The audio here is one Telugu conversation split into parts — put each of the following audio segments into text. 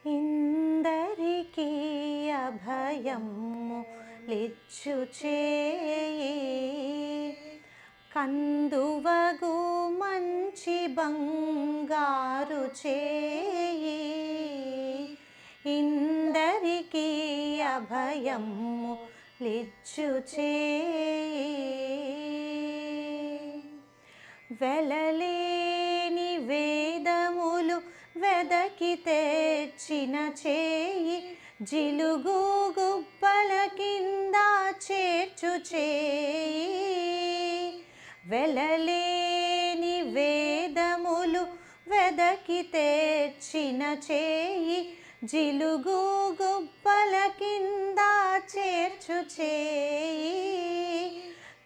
ఇందరికీ అభయము లిచ్చు చేయి కందువగు మంచి బంగారు చేయి ఇందరికీ అభయము లిచ్చు చేయి వెలలేని వేదములు వెదకి తెచ్చిన చేయి జిలుగు గుబ్బల కింద చేర్చు చేయి వెలలేని వేదములు వెదకి తెచ్చిన చేయి జిలుగు గుబ్బల కింద చేర్చు చేయి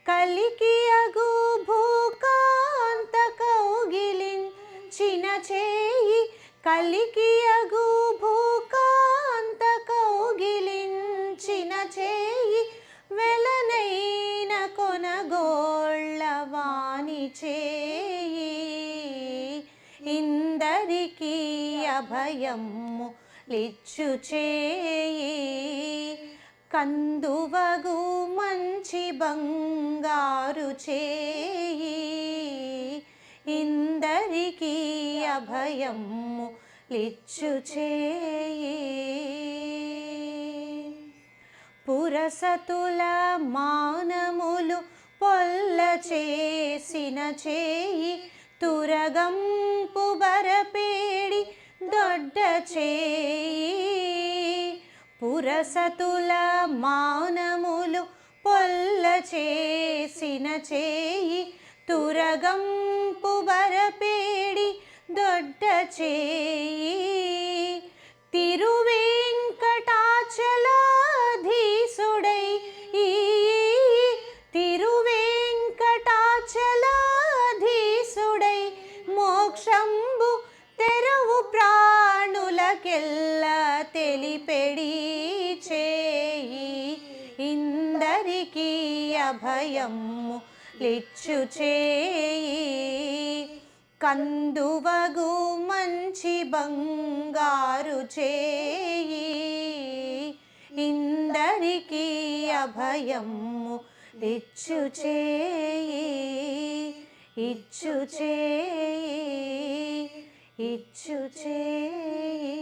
కలికి అగు భూకాంత కౌగిలించిన చేయి కలికి అగు భూకాంత కౌగిలించిన చేయి వెలనైన కొనగోళ్ళవాని చేయి ఇందరికీ అభయము లిచ్చు చేయి కందువగు మంచి బంగారు చేయి ఇందరికీ అభయము లిచ్చు చేయి పురసతుల మానములు పొల్ల చేసిన చేయి తురగంపు బరపేడి దొడ్డ చేయి పురసతుల మానములు పొల్ల చేసిన చేయి తురగంపు బరపేడి దొడ్డ చేయి తిరువేంకటాచలాధీసుడై తిరువేంకటాచలాధీసుడై మోక్షంబు తెరవు ప్రాణులకెల్ల తెలిపెడి చేయి ఇందరికీ అభయము లిచ్చు చేయి కందువగు మంచి బంగారు చేయి ఇందరికీ అభయము లిచ్చు చేయి ఇచ్చు చేయి ఇచ్చు చేయి